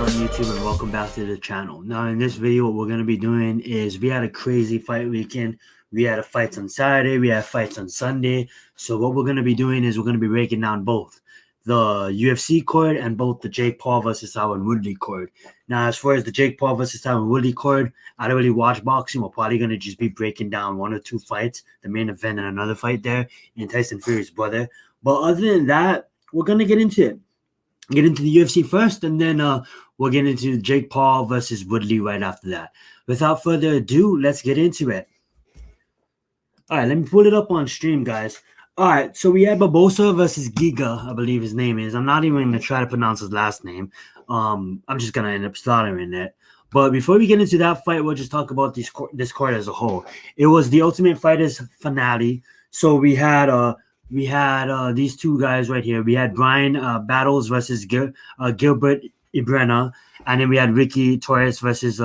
on YouTube and welcome back to the channel. Now in this video what we're going to be doing is we had a crazy fight weekend. We had fights on Saturday, we had fights on Sunday. So what we're going to be doing is we're going to be breaking down both the UFC card and both the Jake Paul versus Tyron Woodley card. Now as far as the Jake Paul versus Tyron Woodley card, I don't really watch boxing. We're probably going to just be breaking down one or two fights, the main event and another fight there in Tyson Fury's brother. But other than that, we're going to get into it. Get into the UFC first, and then we'll get into Jake Paul versus Woodley right after that. Without further ado, let's get into it. All right, let me pull it up on stream, guys. All right, so we had Barboza versus Giga, I believe his name is. I'm not even going to try to pronounce his last name. I'm just going to end up slaughtering it. But before we get into that fight, we'll just talk about this card as a whole. It was the Ultimate Fighters finale. So we had these two guys right here. We had Bryan battles versus Gilbert Urbina, and then we had Ricky Turcios versus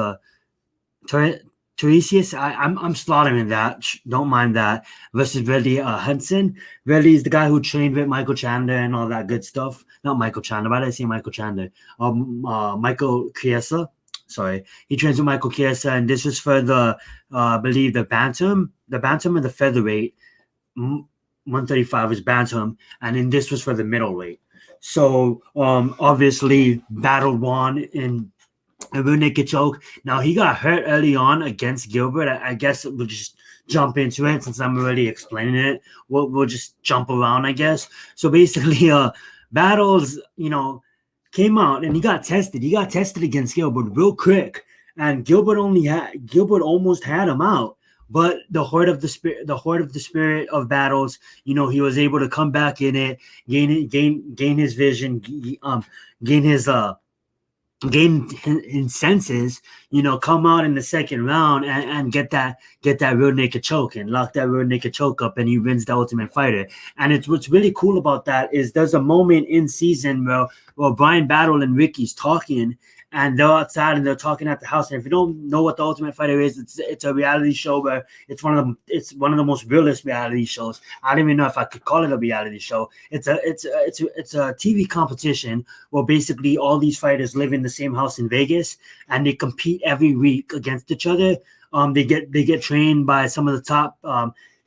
Turcios. I'm slaughtering that. Don't mind that. Versus Brady Hudson. Brady is the guy who trained with Michael Chandler and all that good stuff. Not Michael Chandler. Why did I say Michael Chandler? Michael Chiesa. Sorry, he trains with Michael Chiesa, and this was for the I believe the bantam and the featherweight. 135 is bantam, and then this was for the middleweight. So obviously battle won in a rear naked choke. Now he got hurt early on against Gilbert. I guess we'll just jump into it since I'm already explaining it. We'll just jump around, I guess. So basically battles, came out and he got tested. He got tested against Gilbert real quick, and Gilbert almost had him out. But the heart of the spirit of battles, he was able to come back in it, gain his vision, gain his senses, come out in the second round and get that real naked choke and lock that real naked choke up, and he wins the Ultimate Fighter. And it's what's really cool about that is there's a moment in season where Bryan battle and Ricky's talking. And they're outside and they're talking at the house. And if you don't know what the Ultimate Fighter is, it's a reality show where it's one of the most realist reality shows. I don't even know if I could call it a reality show. It's a TV competition where basically all these fighters live in the same house in Vegas and they compete every week against each other. They get trained by some of the top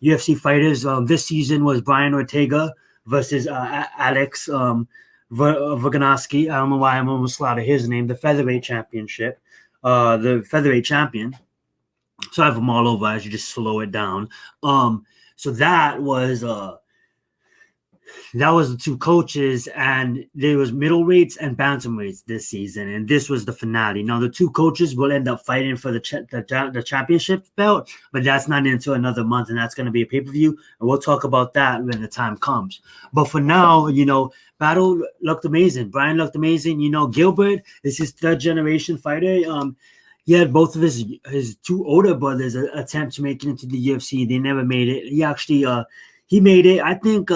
UFC fighters. This season was Brian Ortega versus Alex Volkanovski. I don't know why I'm almost slaughtered his name. The featherweight championship, the featherweight champion. So I have them all over as you just slow it down. So that was the two coaches, and there was middleweights and bantamweights this season, and this was the finale. Now the two coaches will end up fighting for the championship belt, but that's not until another month, and that's going to be a pay-per-view, and we'll talk about that when the time comes. But for now, battle looked amazing. Bryan looked amazing. Gilbert is his third generation fighter. He had both of his two older brothers attempt to make it into the UFC. They never made it. He actually he made it. I think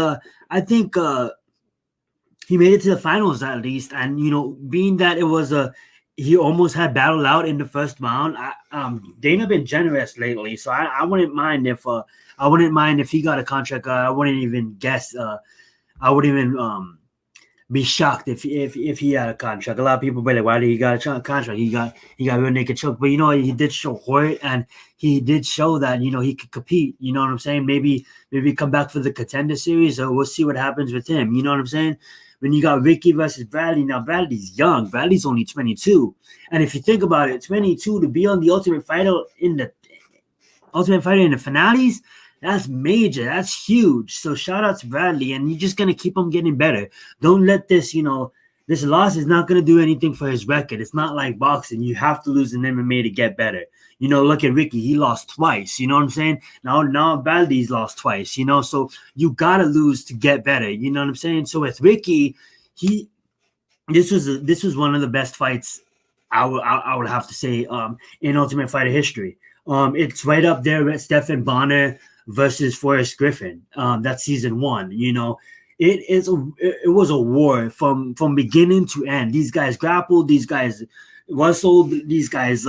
he made it to the finals at least. And being that it was he almost had battled out in the first round. Dana been generous lately, so I wouldn't mind if he got a contract. I wouldn't even guess. I wouldn't even be shocked if he had a contract. A lot of people be like, why did he got a contract? He got real naked choke. But he did show heart, and he did show that he could compete. You know what I'm saying? Maybe come back for the Contender Series, or we'll see what happens with him. You know what I'm saying? When you got Ricky versus Bradley, now Bradley's young. Bradley's only 22, and if you think about it, 22 to be on the Ultimate Fighter in the finales. That's major. That's huge. So shout out to Bradley, and you're just gonna keep him getting better. Don't let this, this loss is not gonna do anything for his record. It's not like boxing. You have to lose in MMA to get better. Look at Ricky. He lost twice. You know what I'm saying? Now Bradley's lost twice. So you gotta lose to get better. You know what I'm saying? So with Ricky, this was one of the best fights I would have to say in Ultimate Fighter history. It's right up there with Stephan Bonner versus Forrest Griffin. That's season 1. It was a war from beginning to end. These guys grappled, these guys wrestled, these guys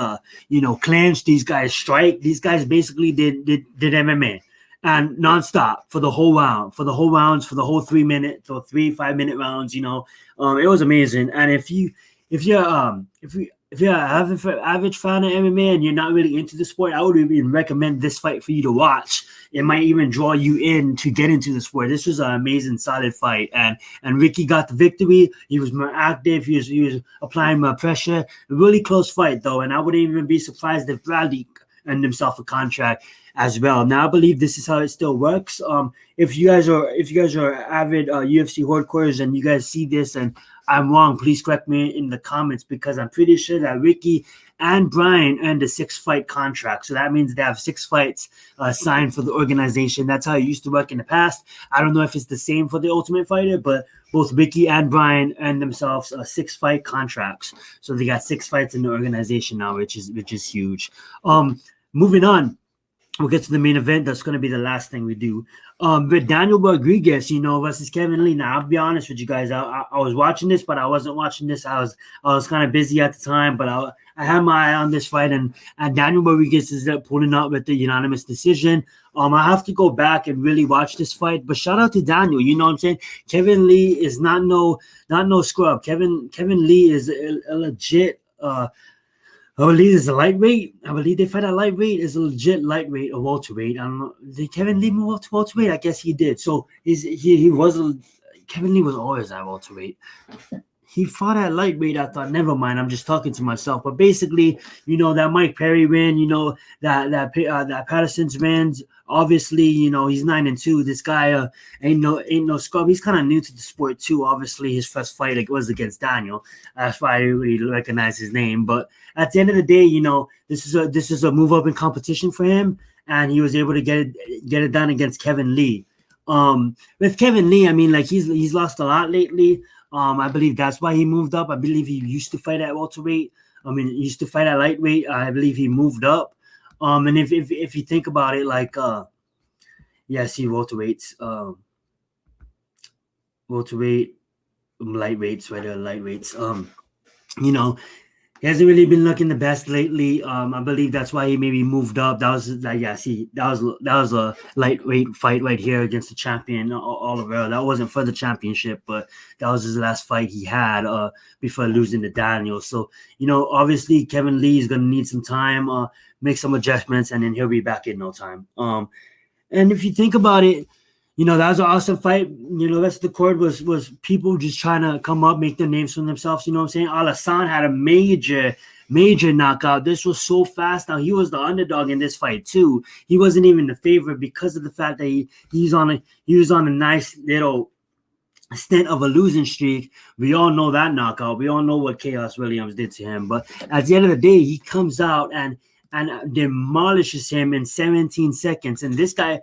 clenched, these guys strike. These guys basically did MMA. and nonstop for the whole round, for the whole 3 minute or 3 5 minute rounds. It was amazing. And if you if you're an average fan of MMA and you're not really into the sport, I would even recommend this fight for you to watch. It might even draw you in to get into the sport. This was an amazing, solid fight, and Ricky got the victory. He was more active. He was applying more pressure. A really close fight though, and I wouldn't even be surprised if Bradley earned himself a contract as well. Now I believe this is how it still works. If you guys are avid UFC hardcores and you guys see this and I'm wrong, please correct me in the comments, because I'm pretty sure that Ricky and Bryan earned a 6-fight contract. So that means they have 6 fights signed for the organization. That's how it used to work in the past. I don't know if it's the same for the Ultimate Fighter, but both Ricky and Bryan earned themselves 6-fight contracts. So they got 6 fights in the organization now, which is huge. Moving on. We'll get to the main event. That's going to be the last thing we do. With Daniel Rodriguez, versus Kevin Lee. Now, I'll be honest with you guys. I was watching this, but I wasn't watching this. I was kind of busy at the time, but I had my eye on this fight, and Daniel Rodriguez is pulling out with the unanimous decision. I have to go back and really watch this fight, but shout out to Daniel. You know what I'm saying? Kevin Lee is not no scrub. Kevin Lee is a legit. I believe it's a lightweight. I believe they fight at lightweight. Is a legit lightweight or welterweight. I don't know. Did Kevin Lee move up to welterweight? I guess he did. So Kevin Lee was always at welterweight. He fought at lightweight. I thought, never mind. I'm just talking to myself. But basically, that Mike Perry win. That Patterson's wins. Obviously, he's 9-2. This guy ain't no scrub. He's kind of new to the sport too. Obviously, his first fight was against Daniel. That's why I didn't really recognize his name. But at the end of the day, this is a move up in competition for him, and he was able to get it done against Kevin Lee. With Kevin Lee, I mean, like he's lost a lot lately. I believe that's why he moved up. I believe he used to fight at welterweight. He used to fight at lightweight. I believe he moved up. And if you think about it, like see welterweights, welterweight, lightweights, right? Lightweights. He hasn't really been looking the best lately. I believe that's why he maybe moved up. That was a lightweight fight right here against the champion Oliveira. That wasn't for the championship, but that was his last fight he had before losing to Daniel. So obviously Kevin Lee is gonna need some time, make some adjustments, and then he'll be back in no time. And if you think about it, that was an awesome fight. The rest of the card was people just trying to come up, make their names for themselves. You know what I'm saying? Alhassan had a major knockout. This was so fast. Now, he was the underdog in this fight, too. He wasn't even the favorite because of the fact that he was on a nice little stint of a losing streak. We all know that knockout. We all know what Chaos Williams did to him. But at the end of the day, he comes out and demolishes him in 17 seconds. And this guy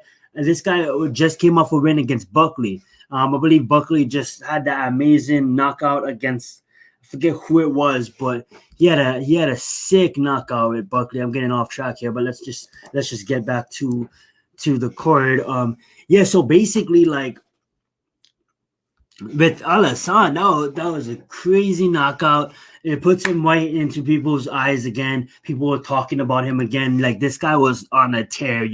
just came off a win against Buckley. I believe Buckley just had that amazing knockout against, I forget who it was, but he had a sick knockout with Buckley. I'm getting off track here, but let's just get back to the card. So basically, like with Alhassan, that was a crazy knockout. It puts him right into people's eyes again. People were talking about him again. Like, this guy was on a tear,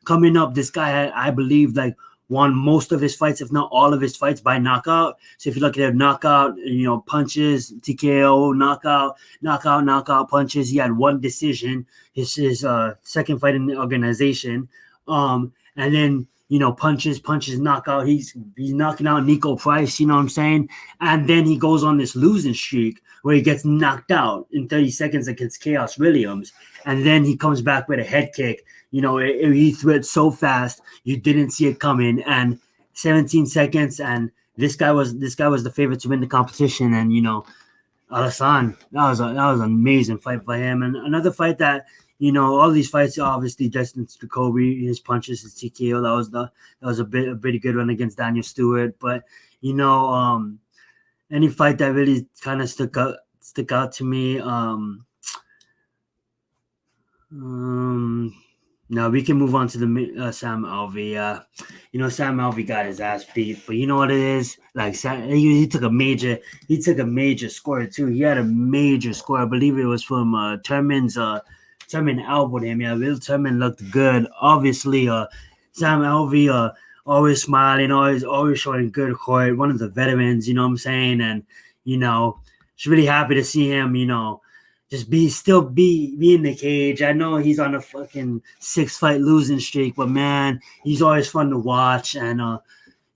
Coming up, this guy had, I believe, like, won most of his fights, if not all of his fights, by knockout. So if you look at it, knockout, punches, TKO, knockout, punches. He had one decision. His second fight in the organization. And then punches, knockout. He's knocking out Nico Price, you know what I'm saying? And then he goes on this losing streak where he gets knocked out in 30 seconds against Chaos Williams. And then he comes back with a head kick. He threw it so fast, you didn't see it coming. And 17 seconds, and this guy was the favorite to win the competition. And, Alhassan, that was an amazing fight for him. And another fight that, all these fights obviously Justin Jacoby, his punches, his TKO. That was a pretty good one against Daniel Stewart. But any fight that really kind of stuck out to me. Now we can move on to the Sam Alvey. Sam Alvey got his ass beat, but you know what it is? Like, he took a major score too. He had a major score. I believe it was from Turman elbowed him. Yeah, Will Turman looked good. Obviously, Sam Alvey always smiling, always showing good heart. One of the veterans, you know what I'm saying? And just really happy to see him, just still be in the cage. I know he's on a fucking 6-fight losing streak, but man, he's always fun to watch. And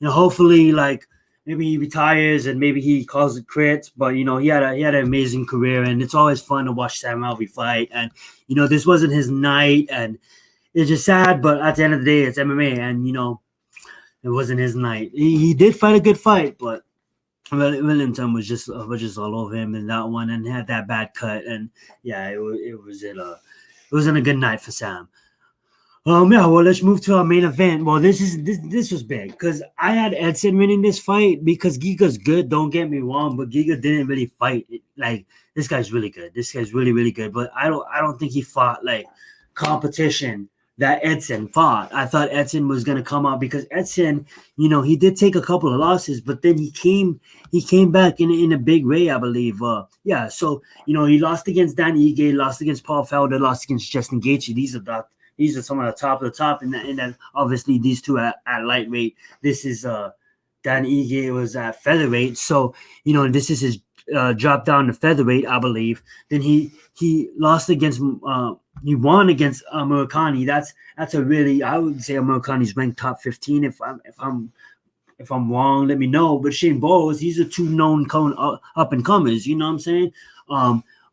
hopefully, like, maybe he retires and maybe he calls it quits. But he had an amazing career, and it's always fun to watch Sam Alvey fight. And this wasn't his night, and it's just sad. But at the end of the day, it's MMA, and it wasn't his night. He did fight a good fight, but Wellington was just all over him in that one, and had that bad cut. And yeah, it wasn't a good night for Sam. Yeah, well, let's move to our main event. Well, this was big because I had Edson winning this fight because Giga's good. Don't get me wrong, but Giga didn't really fight. Like, this guy's really good. This guy's really, really good. But I don't think he fought like competition that Edson fought. I thought Edson was gonna come out because Edson, he did take a couple of losses, but then he came back in a big way, I believe. So he lost against Danny Ige, lost against Paul Felder, lost against Justin Gaethje. These are some of the top of the top, and then obviously these two at lightweight. This is Dan Ige was at featherweight, so this is his drop down to featherweight, I believe. Then he lost against he won against Murakami. That's a really, I would say Murakami's ranked top 15. If I'm wrong, let me know. But Shane Bowles, these are two known up and comers. You know what I'm saying?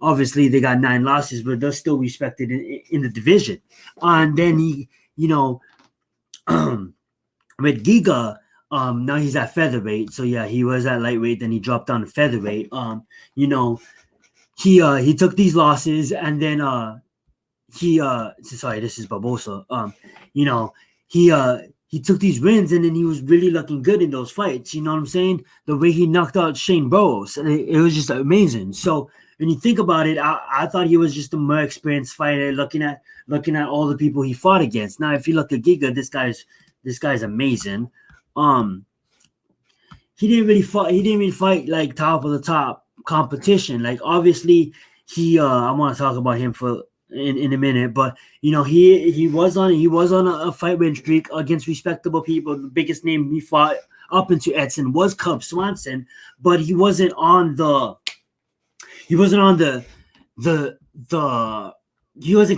Obviously, they got 9 losses, but they're still respected in the division. And then he, with Giga, now he's at featherweight. So yeah, he was at lightweight, then he dropped down to featherweight. He took these losses, and then sorry, this is Barboza. He took these wins, and then he was really looking good in those fights. You know what I'm saying? The way he knocked out Shane Bowles, it was just amazing. So when you think about it, I thought he was just a more experienced fighter, looking at all the people he fought against. Now, if you look at Giga, this guy's amazing. He didn't really fight like top of the top competition. Like, obviously, I want to talk about him in a minute, but he was on a fight win streak against respectable people. The biggest name he fought up into Edson was Cub Swanson, but he wasn't on the he wasn't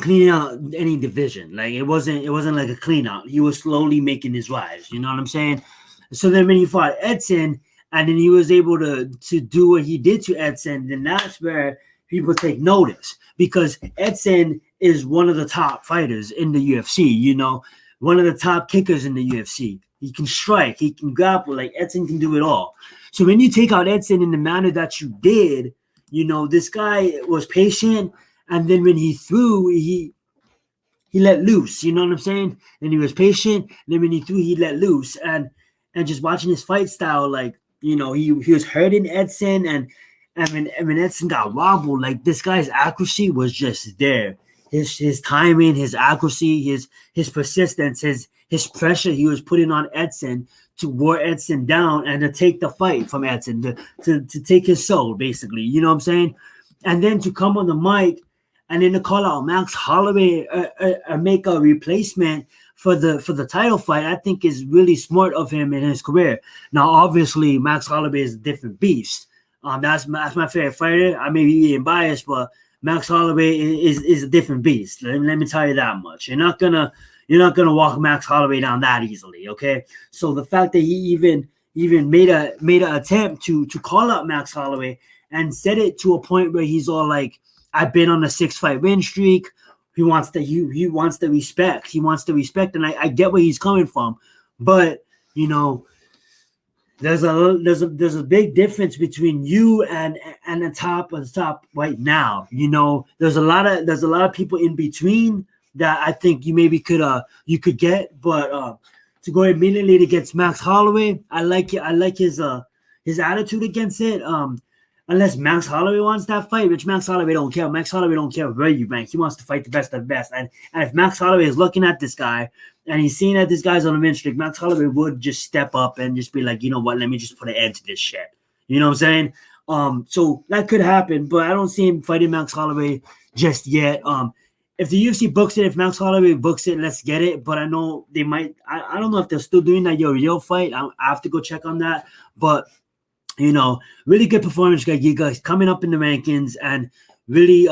cleaning out any division. Like, it wasn't like a clean out. He was slowly making his rise. You know what I'm saying? So then when he fought Edson, and then he was able to do what he did to Edson, then that's where people take notice, because Edson is one of the top fighters in the UFC, one of the top kickers in the UFC. He can strike, he can grapple, like Edson can do it all. So when you take out Edson in the manner that you did, this guy was patient, and then when he threw, he let loose, you know what I'm saying? And he was patient, and then when he threw, he let loose. And just watching his fight style, like, he was hurting Edson, and when Edson got wobbled, like, this guy's accuracy was just there. His timing, his accuracy, his persistence, his pressure he was putting on Edson to wear Edson down and to take the fight from Edson, to take his soul, basically. You know what I'm saying? And then to come on the mic and then to call out Max Holloway or make a replacement for the title fight, I think is really smart of him in his career. Now, obviously, Max Holloway is a different beast. That's my favorite fighter. I may be being biased, but Max Holloway is a different beast. Let me tell you that much. You're not gonna walk Max Holloway down that easily, okay? So the fact that he even made an attempt to call out Max Holloway and said it to a point where he's all like, I've been on a 6-fight win streak. He wants the respect. He wants the respect, and I get where he's coming from, but there's a big difference between you and the top of the top right now. There's a lot of people in between that I think you maybe could get, but to go immediately against Max Holloway, I like his attitude against it. Unless Max Holloway wants that fight, which Max Holloway don't care. Max Holloway don't care where you rank. He wants to fight the best of the best. And if Max Holloway is looking at this guy and he's seeing that this guy's on a win streak, Max Holloway would just step up and just be like, you know what, let me just put an end to this shit. You know what I'm saying? So that could happen, but I don't see him fighting Max Holloway just yet. If the UFC books it, if Max Holloway books it, let's get it. But I know they might. I don't know if they're still doing that real fight. I have to go check on that. But Really good performance by Giga. He's coming up in the rankings and really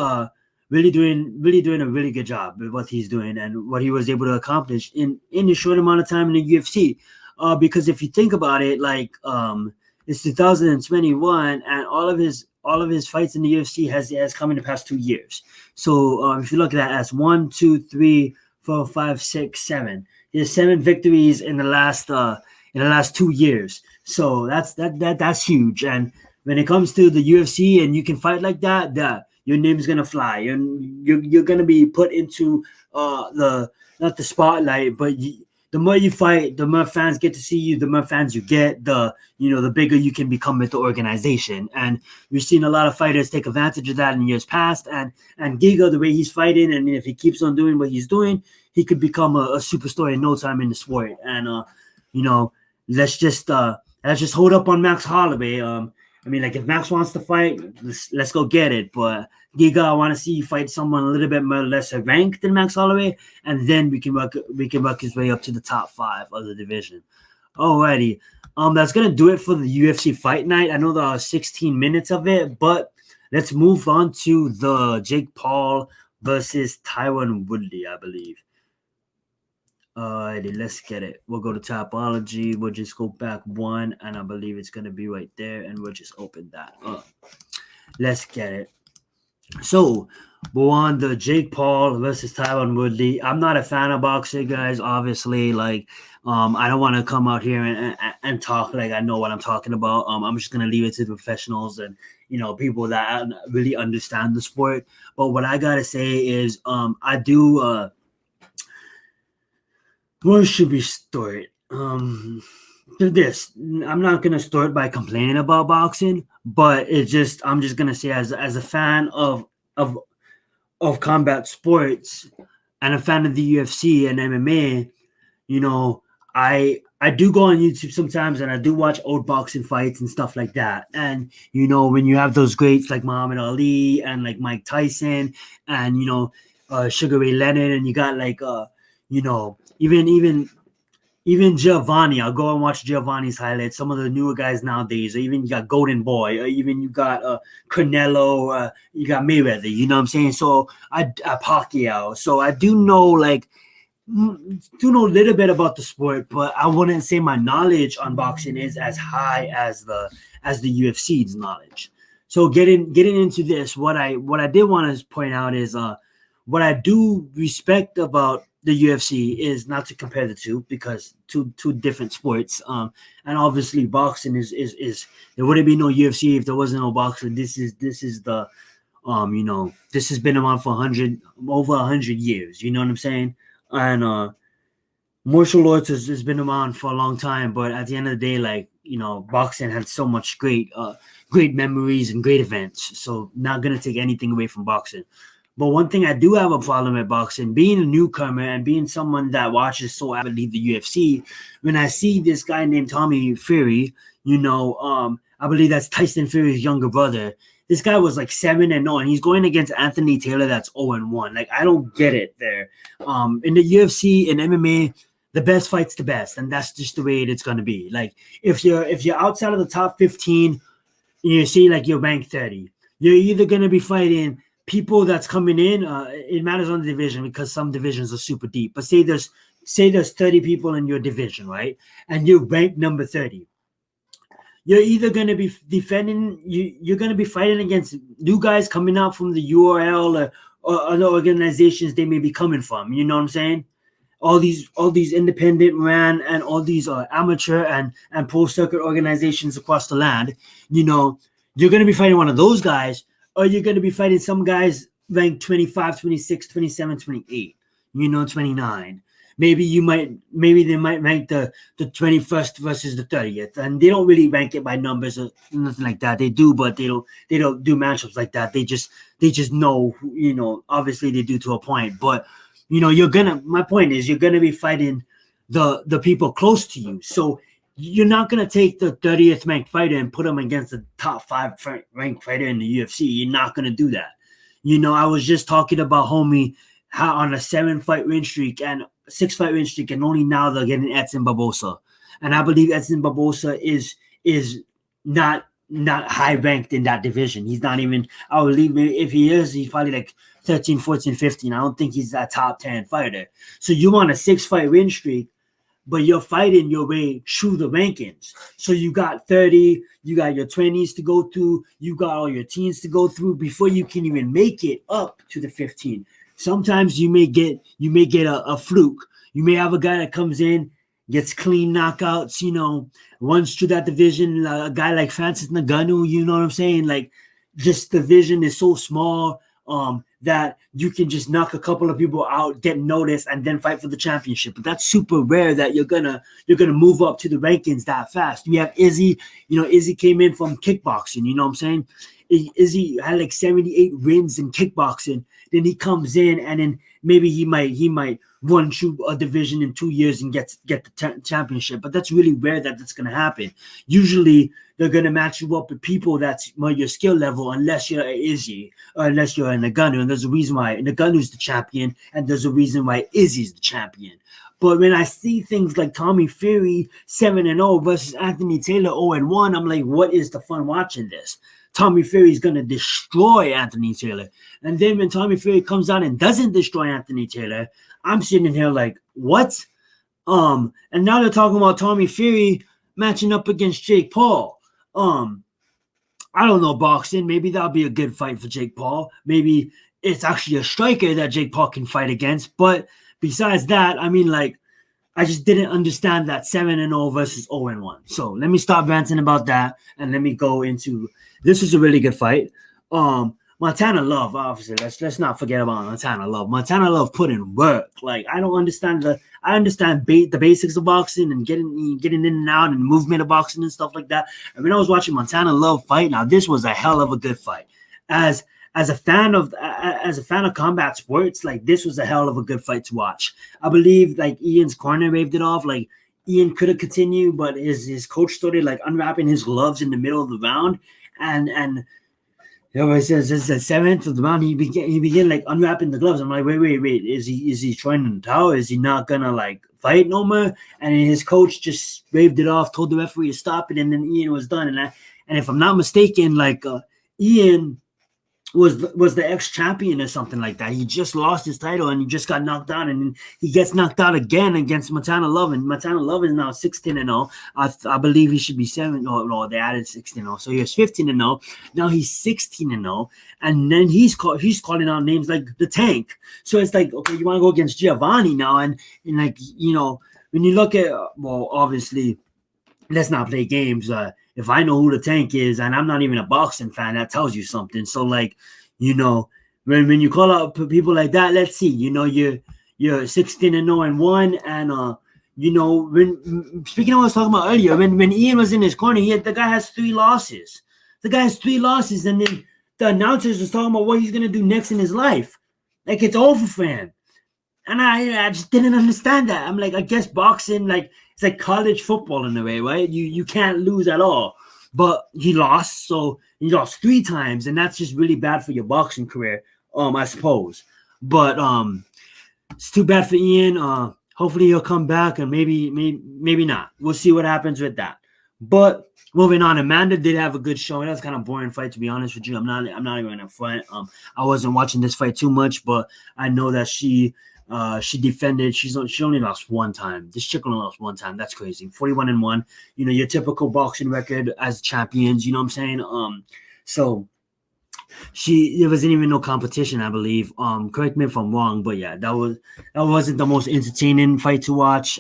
doing a really good job with what he's doing and what he was able to accomplish in a short amount of time in the UFC. Because if you think about it, it's 2021 and all of his fights in the UFC has come in the past 2 years. So if you look at that as 1, 2, 3, 4, 5, 6, 7, he has 7 victories in the last 2 years. So that's huge. And when it comes to the UFC and you can fight like that, your name's gonna fly, and you're gonna be put into not the spotlight, but the more you fight, the more fans get to see you. The more fans you get, the bigger you can become with the organization. And we've seen a lot of fighters take advantage of that in years past. And Giga, the way he's fighting, and if he keeps on doing what he's doing, he could become a superstar in no time in the sport. And let's just hold up on Max Holloway. If Max wants to fight, let's go get it. But Giga, I want to see you fight someone a little bit more lesser ranked than Max Holloway, and then we can work his way up to the top 5 of the division. Alrighty, that's gonna do it for the UFC Fight Night. I know there are 16 minutes of it, but let's move on to the Jake Paul versus Tyron Woodley, I believe. Alrighty, let's get it. We'll go to Topology. We'll just go back 1, and I believe it's going to be right there, and we'll just open that up. Let's get it. So, we're on the Jake Paul versus Tyron Woodley. I'm not a fan of boxing, guys, obviously. I don't want to come out here and talk like I know what I'm talking about. I'm just going to leave it to the professionals and, people that really understand the sport. But what I got to say is I do where should we start? This. I'm not gonna start by complaining about boxing, but I'm just gonna say as a fan of combat sports and a fan of the UFC and MMA, I do go on YouTube sometimes and I do watch old boxing fights and stuff like that. And when you have those greats like Muhammad Ali and like Mike Tyson and Sugar Ray Leonard, and you got even Giovanni. I'll go and watch Giovanni's highlights. Some of the newer guys nowadays, or even you got Golden Boy, or even you got Canelo, you got Mayweather. You know what I'm saying? So I Pacquiao. So I do know a little bit about the sport, but I wouldn't say my knowledge on boxing is as high as the UFC's knowledge. So getting into this, what I did want to point out is what I do respect about the UFC is not to compare the two, because two different sports. And obviously boxing is there wouldn't be no UFC if there wasn't no boxing. This is the this has been around for over 100 years. You know what I'm saying? And martial arts has been around for a long time, but at the end of the day, boxing had so much great memories and great events. So not gonna take anything away from boxing. But one thing I do have a problem with boxing, being a newcomer and being someone that watches so avidly the UFC, when I see this guy named Tommy Fury, I believe that's Tyson Fury's younger brother. This guy was 7-0, and he's going against Anthony Taylor that's 0-1. I don't get it there. In the UFC and MMA, the best fight's the best, and that's just the way it's going to be. If you're outside of the top 15, you see you're ranked 30, you're either going to be fighting people that's coming in. It matters on the division because some divisions are super deep. But say there's 30 people in your division, right? And you're ranked number 30. You're either going to be defending. You're going to be fighting against new guys coming out from the URL or other organizations they may be coming from. You know what I'm saying? All these independent ran and all these amateur and pro circuit organizations across the land. You're going to be fighting one of those guys. Or you're going to be fighting some guys ranked 25, 26, 27, 28, 29. Maybe they might rank the 21st versus the 30th. And they don't really rank it by numbers or nothing like that. They do, but they don't do matchups like that. They just know, obviously they do to a point. But, my point is you're going to be fighting the people close to you. So you're not going to take the 30th ranked fighter and put him against the top 5 ranked fighter in the UFC. You're not going to do that. I was just talking about homie how on a 7-fight win streak and 6-fight win streak, and only now they're getting Edson Barboza. And I believe Edson Barboza is not not high ranked in that division. He's not even, I would leave him, if he is, he's probably like 13, 14, 15. I don't think he's a top 10 fighter. So you want a 6-fight win streak, but you're fighting your way through the rankings. So you got 30, you got your 20s to go through, you got all your teens to go through before you can even make it up to the 15. Sometimes you may get a fluke. You may have a guy that comes in, gets clean knockouts, runs through that division. A guy like Francis Ngannou, you know what I'm saying? Like, just the division is so small that you can just knock a couple of people out, get noticed, and then fight for the championship. But that's super rare that you're gonna move up to the rankings that fast. We have Izzy. Izzy came in from kickboxing. You know what I'm saying? Izzy had like 78 wins in kickboxing. Then he comes in, and then maybe he might run through a division in 2 years and get the championship. But that's really rare that that's going to happen. Usually, they're going to match you up with people that's your skill level, unless you're Izzy or unless you're a Ngannou. And there's a reason why Ngannou's the champion, and there's a reason why Izzy's the champion. But when I see things like Tommy Fury 7-0 versus Anthony Taylor 0-1, I'm like, what is the fun watching this? Tommy Fury is going to destroy Anthony Taylor. And then when Tommy Fury comes out and doesn't destroy Anthony Taylor, I'm sitting here like, what? And now they're talking about Tommy Fury matching up against Jake Paul. I don't know boxing. Maybe that'll be a good fight for Jake Paul. Maybe it's actually a striker that Jake Paul can fight against. But besides that, I mean, like, I just didn't understand that 7-0 versus 0-1. So let me stop ranting about that, and let me go into this. Is a really good fight. Montana Love, obviously. Let's not forget about Montana Love. Montana Love put in work. Like, I don't understand I understand the basics of boxing and getting in and out and movement of boxing and stuff like that. And when I was watching Montana Love fight, now this was a hell of a good fight. As a fan of combat sports, like, this was a hell of a good fight to watch. I believe like Ian's corner waved it off. Like, Ian could have continued, but his coach started like unwrapping his gloves in the middle of the round, and everybody says this is the 7th of the round. He began like unwrapping the gloves. I'm like, wait, is he throwing in the towel? Is he not gonna like fight no more? And his coach just waved it off, told the referee to stop it, and then Ian was done. And if I'm not mistaken, like Ian was the ex-champion or something like that. He just lost his title and he just got knocked out, and he gets knocked out again against Montana Love, and Montana Love is now 16-0. I believe he should be 7. No, they added 16-0, so he was 15-0. Now he's 16-0, and then he's calling out names like the Tank. So it's like, okay, you want to go against Giovanni now, and like, when you look at, well, obviously, let's not play games. If I know who the Tank is, and I'm not even a boxing fan, that tells you something. So, like, when you call out people like that, let's see, you're 16-0-1, and when speaking of what I was talking about earlier, when Ian was in his corner, the guy has 3 losses. The guy has 3 losses, and then the announcers was talking about what he's gonna do next in his life. Like, it's over for him. And I just didn't understand that. I'm like, I guess boxing, like, it's like college football in a way, right? You can't lose at all. But he lost, so he lost 3 times, and that's just really bad for your boxing career, I suppose. But it's too bad for Ian. Hopefully he'll come back, and maybe not. We'll see what happens with that. But moving on, Amanda did have a good showing. That was kind of boring fight, to be honest with you. I'm not even gonna front. I wasn't watching this fight too much, but I know that she defended. She only lost 1 time. This chick only lost 1 time. That's crazy. 41-1. Your typical boxing record as champions. You know what I'm saying? So there wasn't even no competition, I believe. Correct me if I'm wrong, but yeah, that wasn't the most entertaining fight to watch.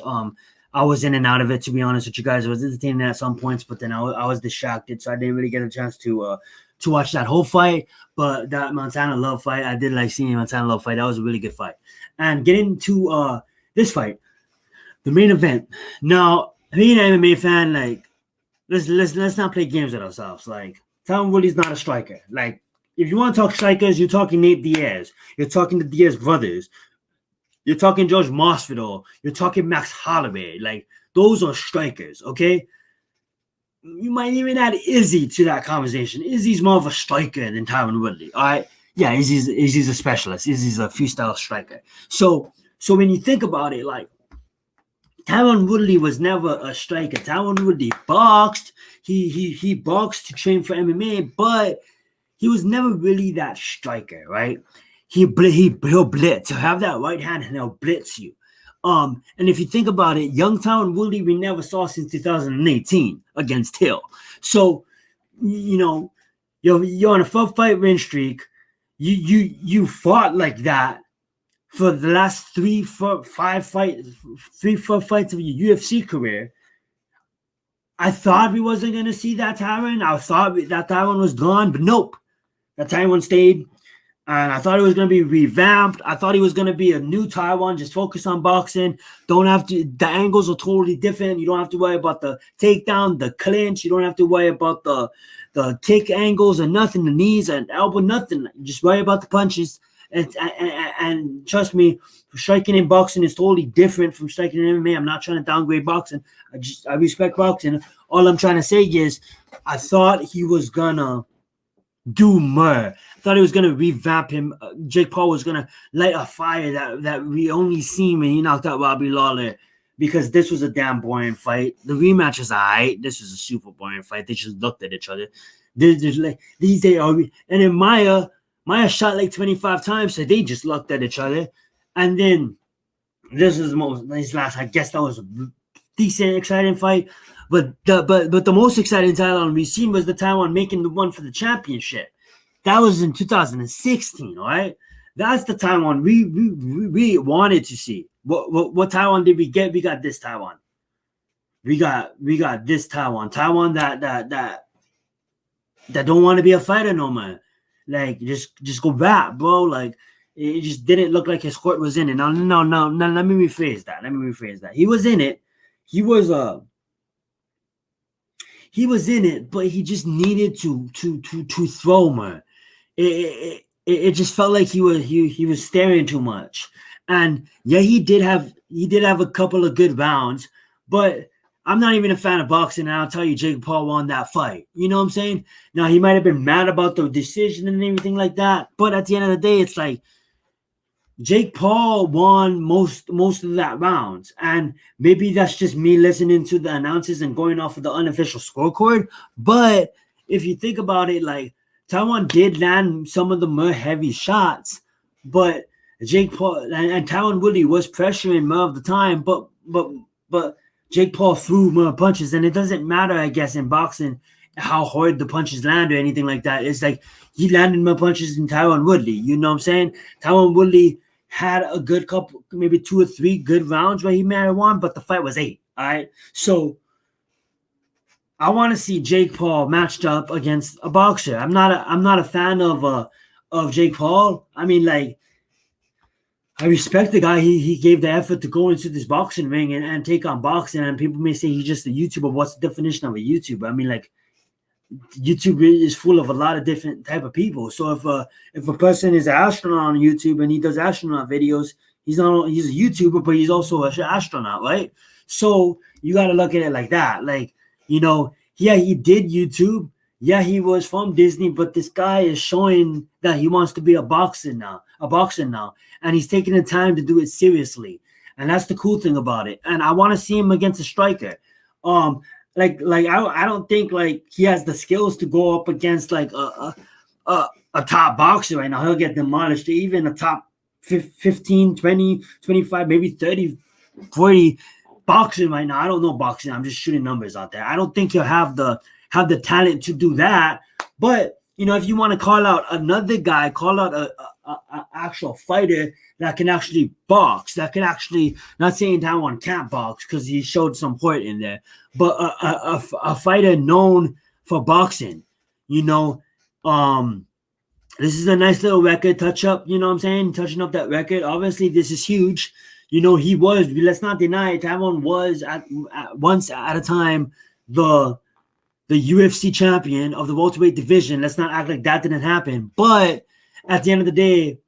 I was in and out of it, to be honest with you guys. It was entertaining at some points, but then I was distracted, so I didn't really get a chance to watch that whole fight. But that Montana Love fight, I did like seeing Montana Love fight. That was a really good fight. And getting to this fight, the main event. Now, being an MMA fan, like, let's not play games with ourselves. Like, Tyron Woodley's not a striker. Like, if you want to talk strikers, you're talking Nate Diaz. You're talking the Diaz brothers. You're talking George Masvidal. You're talking Max Holloway. Like, those are strikers, okay? You might even add Izzy to that conversation. Izzy's more of a striker than Tyron Woodley, all right? Yeah, Izzy's a specialist. Izzy's a freestyle striker. So when you think about it, like, Tyron Woodley was never a striker. Tyron Woodley boxed. He boxed to train for MMA, but he was never really that striker, right? He'll blitz. He'll have that right hand and he'll blitz you. And if you think about it, young Tyron Woodley we never saw since 2018 against Hill. So, you're on a 4-fight win streak. You fought like that for the last 4 fights of your UFC career. I thought we wasn't going to see that Tyron. I thought that Tyron was gone, but nope. That Tyron stayed. And I thought it was going to be revamped. I thought he was going to be a new Tyron, just focus on boxing. The angles are totally different. You don't have to worry about the takedown, the clinch. You don't have to worry about the kick angles or nothing, the knees and elbow, nothing. Just worry about the punches. And trust me, striking in boxing is totally different from striking in MMA. I'm not trying to downgrade boxing. I respect boxing. All I'm trying to say is I thought he was going to do more. I thought he was going to revamp him. Jake Paul was going to light a fire that we only seen when he knocked out Robbie Lawler, because this was a damn boring fight. The rematch is all right. This is a super boring fight. They just looked at each other. And then Maya shot like 25 times, so they just looked at each other. And then this last, I guess that was a decent, exciting fight. But the most exciting title we've seen was the Taiwan making the one for the championship. That was in 2016, all right? That's the Taiwan we wanted to see. What Taiwan did we get? We got this Taiwan. We got this Taiwan. Taiwan that don't want to be a fighter no more. Like just go back, bro. Like it just didn't look like his heart was in it. No. Let me rephrase that. He was in it. He was in it, but he just needed to throw more. It just felt like he was staring too much. And yeah, he did have a couple of good rounds, but I'm not even a fan of boxing, and I'll tell you, Jake Paul won that fight. You know what I'm saying? Now, he might have been mad about the decision and everything like that, but at the end of the day, it's like Jake Paul won most of that rounds, and maybe that's just me listening to the announcers and going off of the unofficial scorecard. But if you think about it, like Taiwan did land some of the more heavy shots, but Jake Paul and Tyron Woodley was pressuring more of the time, but Jake Paul threw more punches, and it doesn't matter, I guess, in boxing how hard the punches land or anything like that. It's like he landed more punches than Tyron Woodley. You know what I'm saying? Tyron Woodley had a good couple, maybe 2 or 3 good rounds where he might have won, but the fight was 8. All right, so I want to see Jake Paul matched up against a boxer. I'm not a fan of Jake Paul. I mean, like, I respect the guy. He gave the effort to go into this boxing ring and take on boxing. And people may say he's just a YouTuber. What's the definition of a YouTuber? I mean, like, YouTube is full of a lot of different type of people. So if a person is an astronaut on YouTube and he does astronaut videos, he's a YouTuber, but he's also an astronaut, right? So you got to look at it like that. Like, yeah, he did YouTube. Yeah, he was from Disney, but this guy is showing that he wants to be a boxer now, and he's taking the time to do it seriously. And that's the cool thing about it. And I want to see him against a striker. Like I don't think like he has the skills to go up against like a top boxer right now. He'll get demolished. Even a top 15, 20, 25, maybe 30, 40 boxing right now. I don't know boxing. I'm just shooting numbers out there. I don't think he'll have the talent to do that. But if you want to call out another guy, call out a actual fighter that can actually box, that can actually, not saying that one can't box because he showed some point in there, but a fighter known for boxing. This is a nice little record touch up. You know what I'm saying? Touching up that record. Obviously, this is huge. Let's not deny it. Tyron was once at a time the UFC champion of the welterweight division. Let's not act like that didn't happen. But at the end of the day,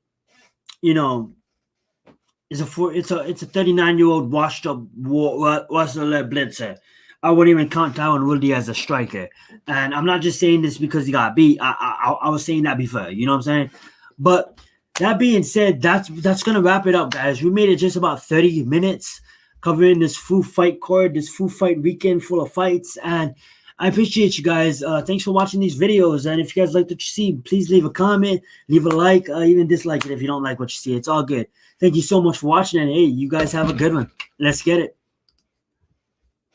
it's a 39-year-old washed up blitzer. I wouldn't even count Tyron Woodley as a striker. And I'm not just saying this because he got beat. I was saying that before. You know what I'm saying? But that being said, that's gonna wrap it up, guys. We made it just about 30 minutes. covering this full fight card, this full fight weekend full of fights. And I appreciate you guys. Thanks for watching these videos. And if you guys like what you see, please leave a comment, leave a like, even dislike it if you don't like what you see. It's all good. Thank you so much for watching. And hey, you guys have a good one. Let's get it.